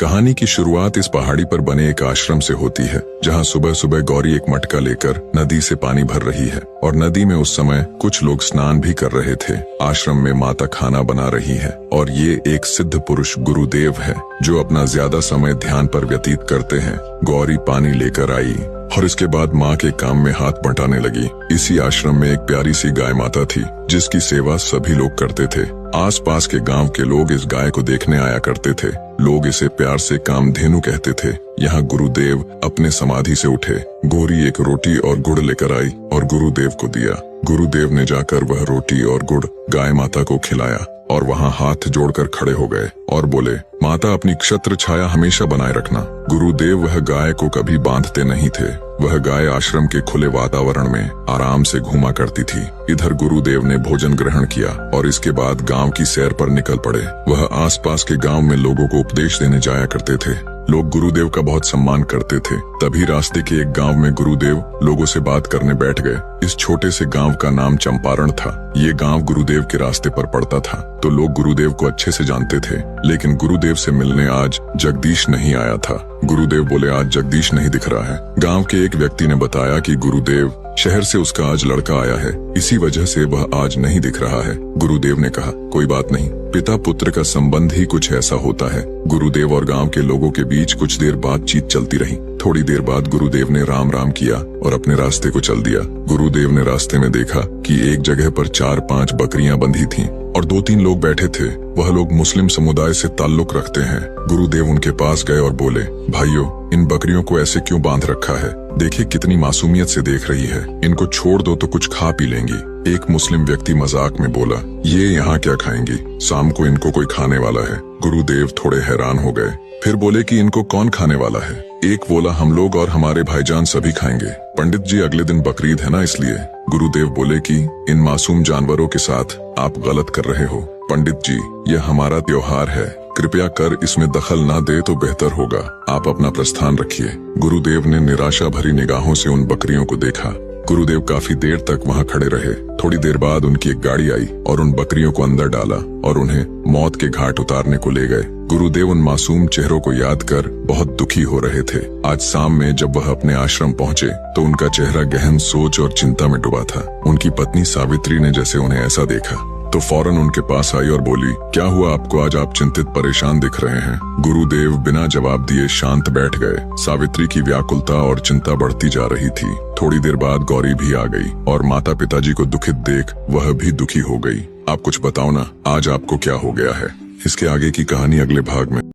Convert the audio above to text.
कहानी की शुरुआत इस पहाड़ी पर बने एक आश्रम से होती है, जहाँ सुबह सुबह गौरी एक मटका लेकर नदी से पानी भर रही है और नदी में उस समय कुछ लोग स्नान भी कर रहे थे। आश्रम में माता खाना बना रही है और ये एक सिद्ध पुरुष गुरुदेव है जो अपना ज्यादा समय ध्यान पर व्यतीत करते हैं। गौरी पानी लेकर आई और इसके बाद माँ के काम में हाथ बंटाने लगी। इसी आश्रम में एक प्यारी सी गाय माता थी जिसकी सेवा सभी लोग करते थे। आसपास के गांव के लोग इस गाय को देखने आया करते थे। लोग इसे प्यार से कामधेनु कहते थे। यहाँ गुरुदेव अपने समाधि से उठे। गौरी एक रोटी और गुड़ लेकर आई और गुरुदेव को दिया। गुरुदेव ने जाकर वह रोटी और गुड़ गाय माता को खिलाया और वहाँ हाथ जोड़कर खड़े हो गए और बोले, माता अपनी क्षत्र छाया हमेशा बनाए रखना। गुरुदेव वह गाय को कभी बांधते नहीं थे। वह गाय आश्रम के खुले वातावरण में आराम से घूमा करती थी। इधर गुरुदेव ने भोजन ग्रहण किया और इसके बाद गांव की सैर पर निकल पड़े। वह आसपास के गांव में लोगों को उपदेश देने जाया करते थे। लोग गुरुदेव का बहुत सम्मान करते थे। तभी रास्ते के एक गांव में गुरुदेव लोगों से बात करने बैठ गए। इस छोटे से गांव का नाम चंपारण था। ये गांव गुरुदेव के रास्ते पर पड़ता था, तो लोग गुरुदेव को अच्छे से जानते थे। लेकिन गुरुदेव से मिलने आज जगदीश नहीं आया था। गुरुदेव बोले, आज जगदीश नहीं दिख रहा है। गांव के एक व्यक्ति ने बताया कि गुरुदेव शहर से उसका आज लड़का आया है, इसी वजह से वह आज नहीं दिख रहा है। गुरुदेव ने कहा, कोई बात नहीं, पिता पुत्र का संबंध ही कुछ ऐसा होता है। गुरुदेव और गांव के लोगों के बीच कुछ देर बातचीत चलती रही। थोड़ी देर बाद गुरुदेव ने राम राम किया और अपने रास्ते को चल दिया। गुरुदेव ने रास्ते में देखा कि एक जगह पर 4-5 बकरियां बंधी थीं और 2-3 लोग बैठे थे। वह लोग मुस्लिम समुदाय से ताल्लुक रखते हैं। गुरुदेव उनके पास गए और बोले, भाइयों, इन बकरियों को ऐसे क्यों बांध रखा है? देखिए कितनी मासूमियत से देख रही है। इनको छोड़ दो तो कुछ खा पी लेंगी। एक मुस्लिम व्यक्ति मजाक में बोला, ये यहाँ क्या खाएंगी? शाम को इनको कोई खाने वाला है। गुरुदेव थोड़े हैरान हो गए। फिर बोले कि इनको कौन खाने वाला है? एक बोला, हम लोग और हमारे भाईजान सभी खाएंगे। पंडित जी, अगले दिन बकरीद है ना, इसलिए। गुरुदेव बोले कि इन मासूम जानवरों के साथ आप गलत कर रहे हो। पंडित जी, यह हमारा त्योहार है, कृपया कर इसमें दखल ना दे तो बेहतर होगा। आप अपना प्रस्थान रखिए। गुरुदेव ने निराशा भरी निगाहों से उन बकरियों को देखा। गुरुदेव काफी देर तक वहाँ खड़े रहे। थोड़ी देर बाद उनकी एक गाड़ी आई और उन बकरियों को अंदर डाला और उन्हें मौत के घाट उतारने को ले गए। गुरुदेव उन मासूम चेहरों को याद कर बहुत दुखी हो रहे थे। आज शाम में जब वह अपने आश्रम पहुँचे तो उनका चेहरा गहन सोच और चिंता में डूबा था। उनकी पत्नी सावित्री ने जैसे उन्हें ऐसा देखा तो फौरन उनके पास आई और बोली, क्या हुआ आपको? आज आप चिंतित परेशान दिख रहे हैं। गुरुदेव बिना जवाब दिए शांत बैठ गए। सावित्री की व्याकुलता और चिंता बढ़ती जा रही थी। थोड़ी देर बाद गौरी भी आ गई और माता पिताजी को दुखित देख वह भी दुखी हो गई। आप कुछ बताओ ना, आज आपको क्या हो गया है? इसके आगे की कहानी अगले भाग में।